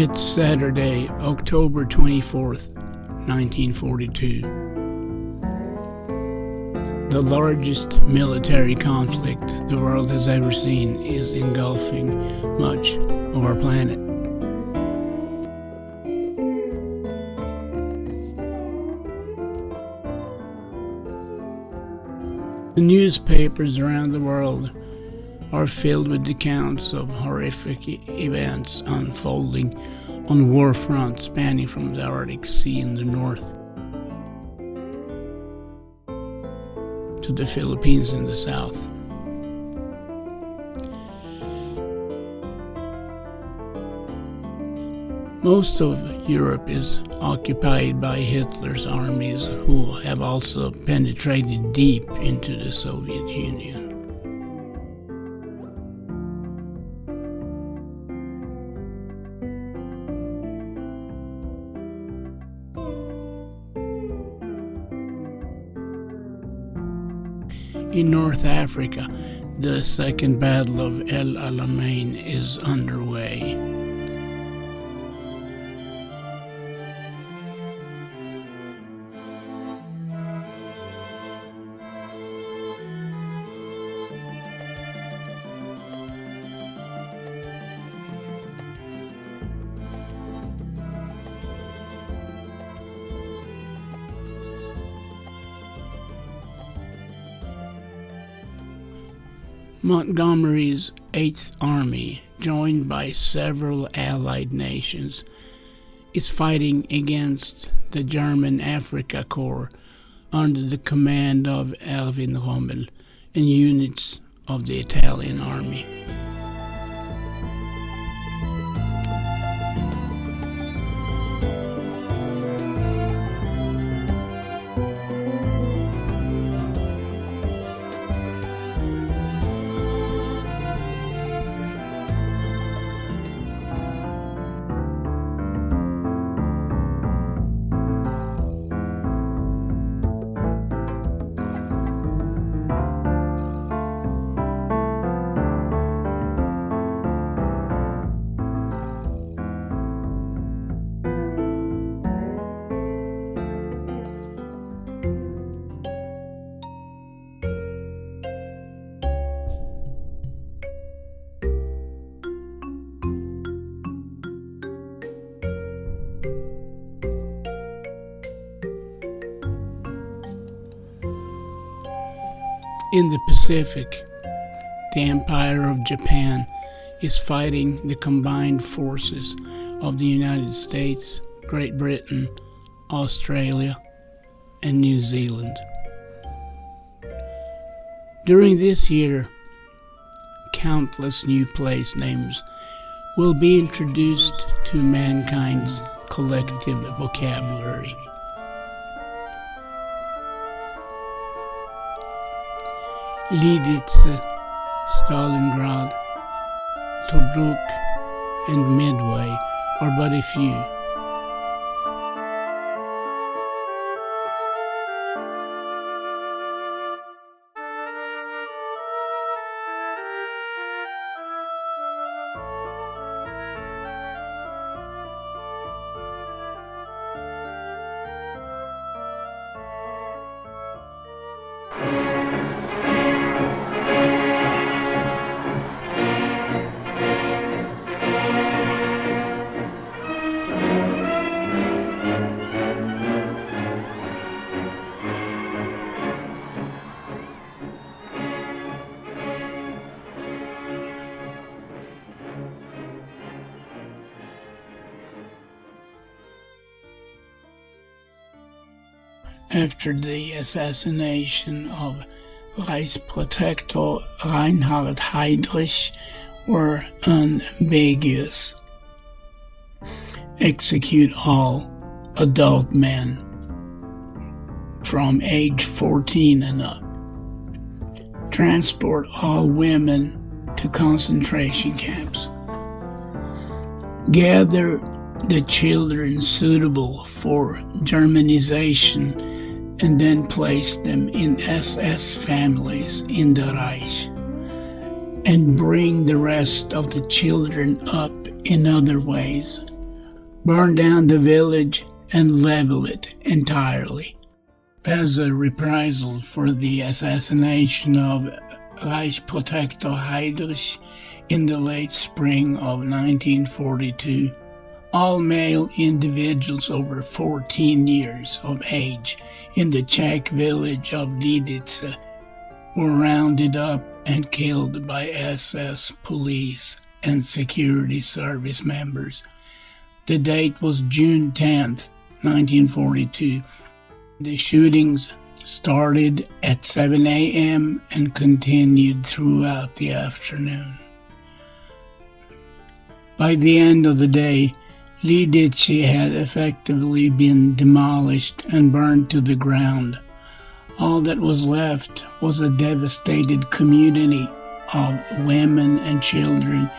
It's Saturday, October 24th, 1942. The largest military conflict the world has ever seen is engulfing much of our planet. The newspapers around the world are filled with accounts of horrific events unfolding on war fronts spanning from the Arctic Sea in the north to the Philippines in the south. Most of Europe is occupied by Hitler's armies, who have also penetrated deep into the Soviet Union. In North Africa, the Second Battle of El Alamein is underway. Montgomery's 8th Army, joined by several allied nations, is fighting against the German Afrika Corps under the command of Erwin Rommel and units of the Italian Army. In the Pacific, the Empire of Japan is fighting the combined forces of the United States, Great Britain, Australia, and New Zealand. During this year, countless new place names will be introduced to mankind's collective vocabulary. Lidice, Stalingrad, Tobruk, and Midway are but a few. After the assassination of Reichsprotector Reinhard Heydrich were unambiguous. Execute all adult men from age 14 and up. Transport all women to concentration camps. Gather the children suitable for Germanization and then place them in SS families in the Reich, and bring the rest of the children up in other ways, burn down the village and level it entirely. As a reprisal for the assassination of Reichsprotector Heydrich in the late spring of 1942, all male individuals over 14 years of age in the Czech village of Lidice were rounded up and killed by SS police and security service members. The date was June 10th, 1942. The shootings started at 7 a.m. and continued throughout the afternoon. By the end of the day, Lidice had effectively been demolished and burned to the ground. All that was left was a devastated community of women and children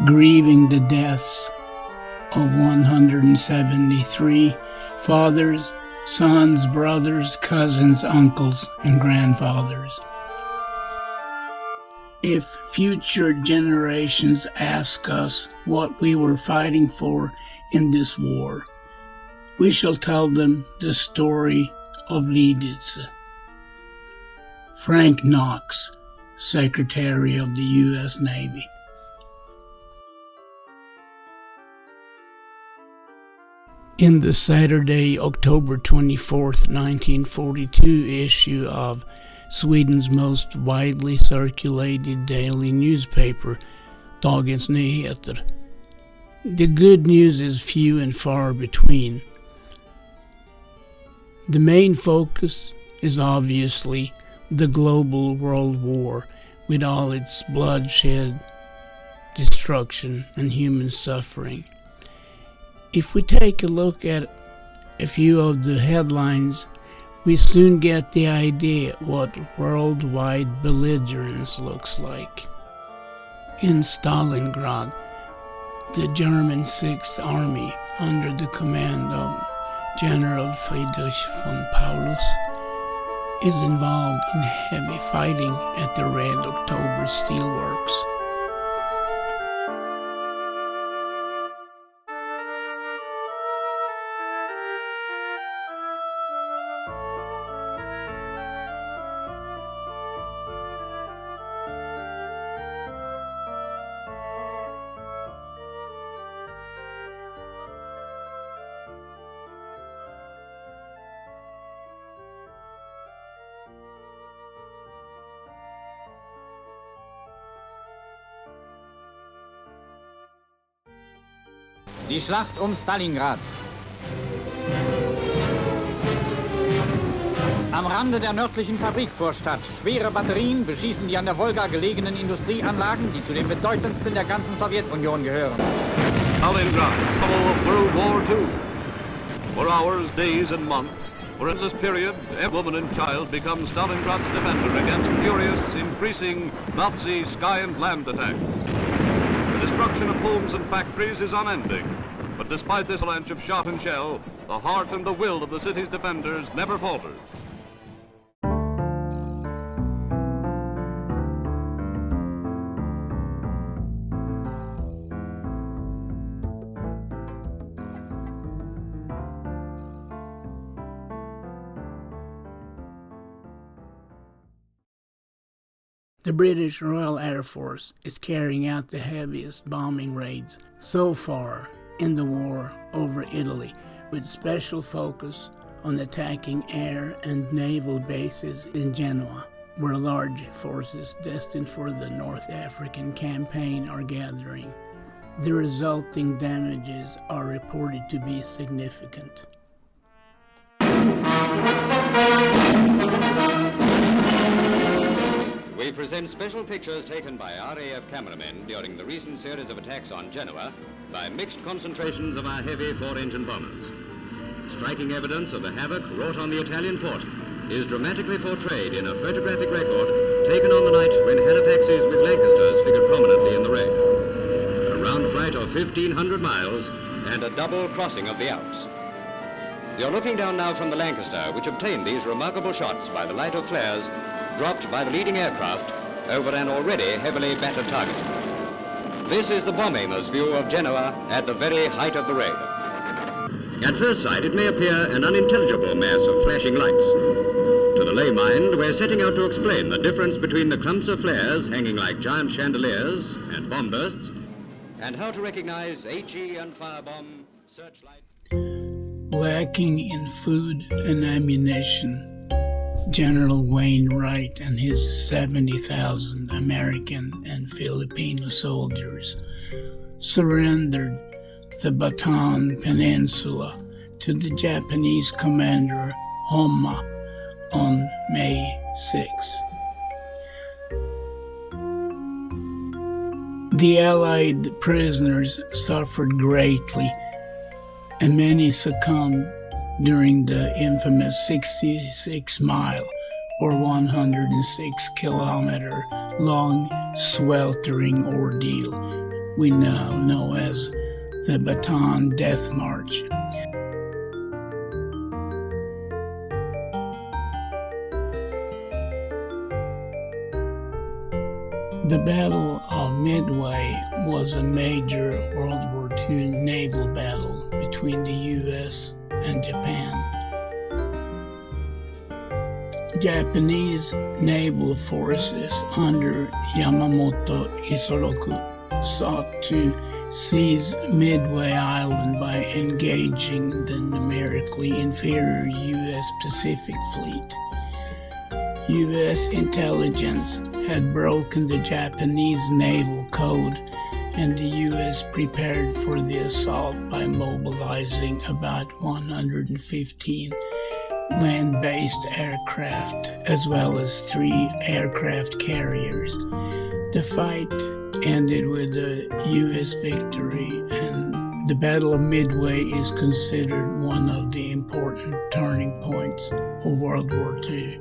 grieving the deaths of 173 fathers, sons, brothers, cousins, uncles, and grandfathers. If future generations ask us what we were fighting for in this war, we shall tell them the story of Lidice. Frank Knox, Secretary of the U.S. Navy. In the Saturday, October 24th, 1942 issue of Sweden's most widely circulated daily newspaper, Dagens Nyheter, the good news is few and far between. The main focus is obviously the global world war with all its bloodshed, destruction, and human suffering. If we take a look at a few of the headlines, we soon get the idea what worldwide belligerence looks like. In Stalingrad, the German Sixth Army, under the command of General Friedrich von Paulus, is involved in heavy fighting at the Red October steelworks. Die Schlacht um Stalingrad. Am Rande der nördlichen Fabrikvorstadt. Schwere Batterien beschießen die an der Wolga gelegenen Industrieanlagen, die zu den bedeutendsten der ganzen Sowjetunion gehören. Stalingrad, full of World War II. For hours, days and months, for endless period, every woman and child becomes Stalingrad's defender against furious, increasing Nazi sky and land attacks. The destruction of homes and factories is unending, but despite this avalanche of shot and shell, the heart and the will of the city's defenders never falters. The British Royal Air Force is carrying out the heaviest bombing raids so far in the war over Italy, with special focus on attacking air and naval bases in Genoa, where large forces destined for the North African campaign are gathering. The resulting damages are reported to be significant. We present special pictures taken by RAF cameramen during the recent series of attacks on Genoa by mixed concentrations of our heavy four-engine bombers. Striking evidence of the havoc wrought on the Italian port is dramatically portrayed in a photographic record taken on the night when Halifaxes with Lancasters figured prominently in the raid. A round flight of 1,500 miles and a double crossing of the Alps. You're looking down now from the Lancaster, which obtained these remarkable shots by the light of flares dropped by the leading aircraft over an already heavily battered target. This is the bomb aimer's view of Genoa at the very height of the raid. At first sight, it may appear an unintelligible mass of flashing lights. To the lay mind, we're setting out to explain the difference between the clumps of flares hanging like giant chandeliers and bomb bursts, and how to recognize HE and firebomb searchlights. Lacking in food and ammunition, General Wainwright and his 70,000 American and Filipino soldiers surrendered the Bataan Peninsula to the Japanese commander Homma on May 6. The Allied prisoners suffered greatly, and many succumbed during the infamous 66-mile or 106-kilometer long sweltering ordeal we now know as the Bataan Death March. The Battle of Midway was a major World War II naval battle between the U.S. and Japan. Japanese naval forces under Yamamoto Isoroku sought to seize Midway Island by engaging the numerically inferior U.S. Pacific Fleet. U.S. intelligence had broken the Japanese naval code, and the U.S. prepared for the assault by mobilizing about 115 land-based aircraft as well as 3 aircraft carriers. The fight ended with a U.S. victory, and the Battle of Midway is considered one of the important turning points of World War II.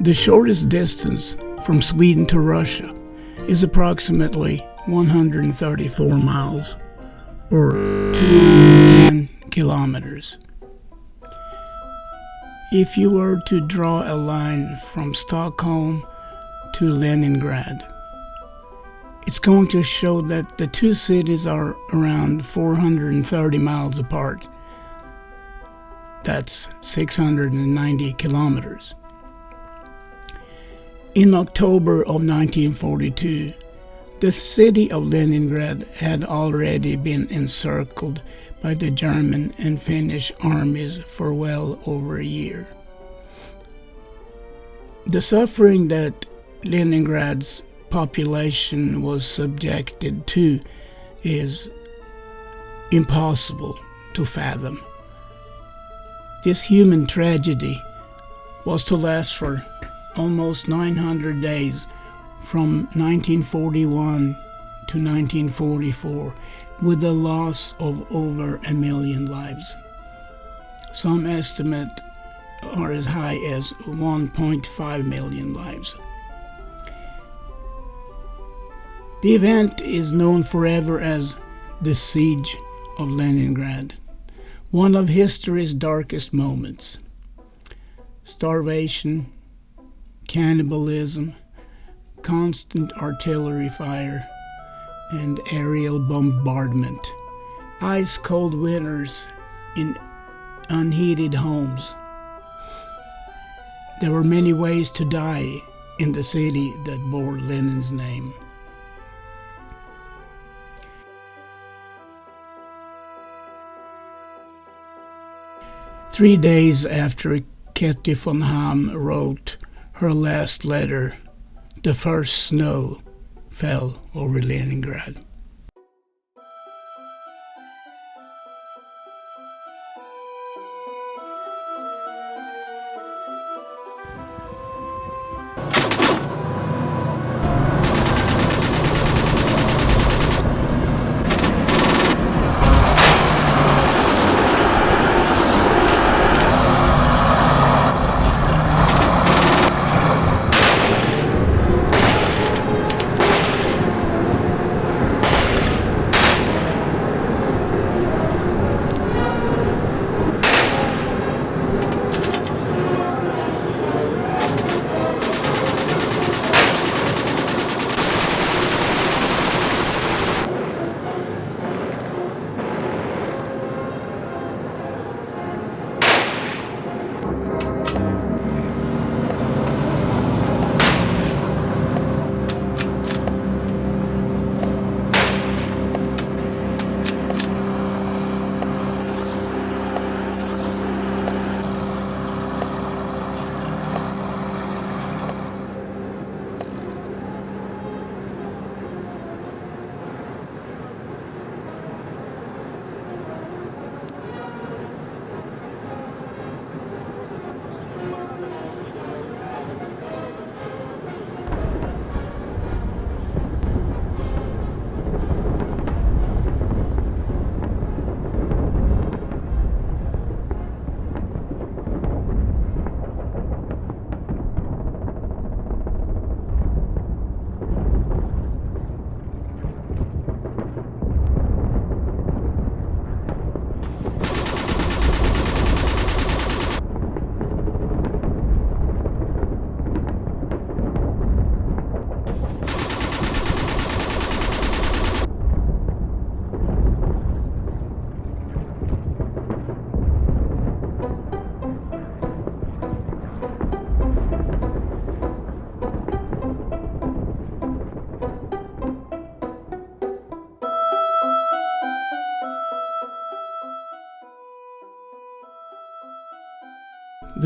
The shortest distance from Sweden to Russia is approximately 134 miles, or 210 kilometers. If you were to draw a line from Stockholm to Leningrad, it's going to show that the two cities are around 430 miles apart. That's 690 kilometers. In October of 1942, the city of Leningrad had already been encircled by the German and Finnish armies for well over a year. The suffering that Leningrad's population was subjected to is impossible to fathom. This human tragedy was to last for almost 900 days, from 1941 to 1944, with the loss of over 1 million lives. Some estimate are as high as 1.5 million lives. The event is known forever as the Siege of Leningrad, one of history's darkest moments. Starvation, cannibalism, constant artillery fire, and aerial bombardment, ice-cold winters in unheated homes. There were many ways to die in the city that bore Lenin's name. Three days after Ketty von Ham wrote her last letter, the first snow fell over Leningrad.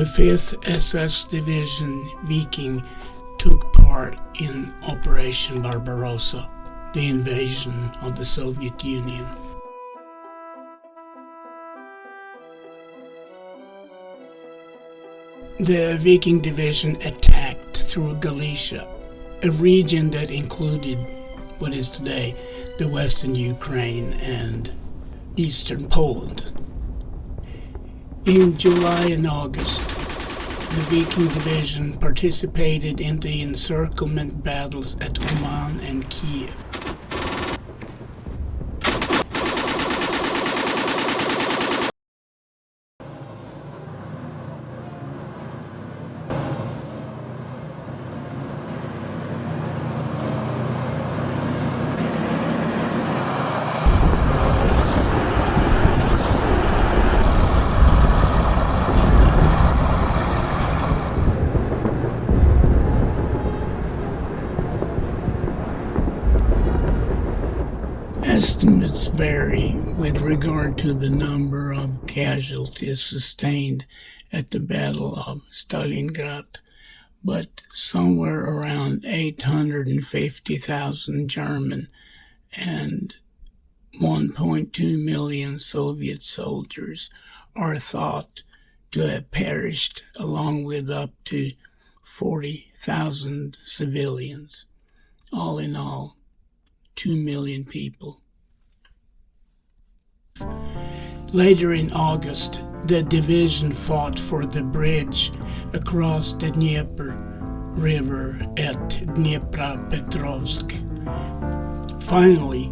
The 5th SS Division Viking took part in Operation Barbarossa, the invasion of the Soviet Union. The Viking Division attacked through Galicia, a region that included what is today the western Ukraine and eastern Poland. In July and August, the Viking Division participated in the encirclement battles at Uman and Kiev. Estimates vary with regard to the number of casualties sustained at the Battle of Stalingrad, but somewhere around 850,000 German and 1.2 million Soviet soldiers are thought to have perished, along with up to 40,000 civilians. All in all, 2 million people. Later in August, the division fought for the bridge across the Dnieper River at Dnipropetrovsk. Finally,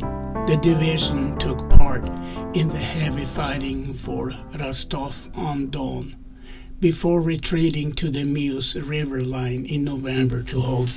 the division took part in the heavy fighting for Rostov-on-Don before retreating to the Meuse River line in November to hold.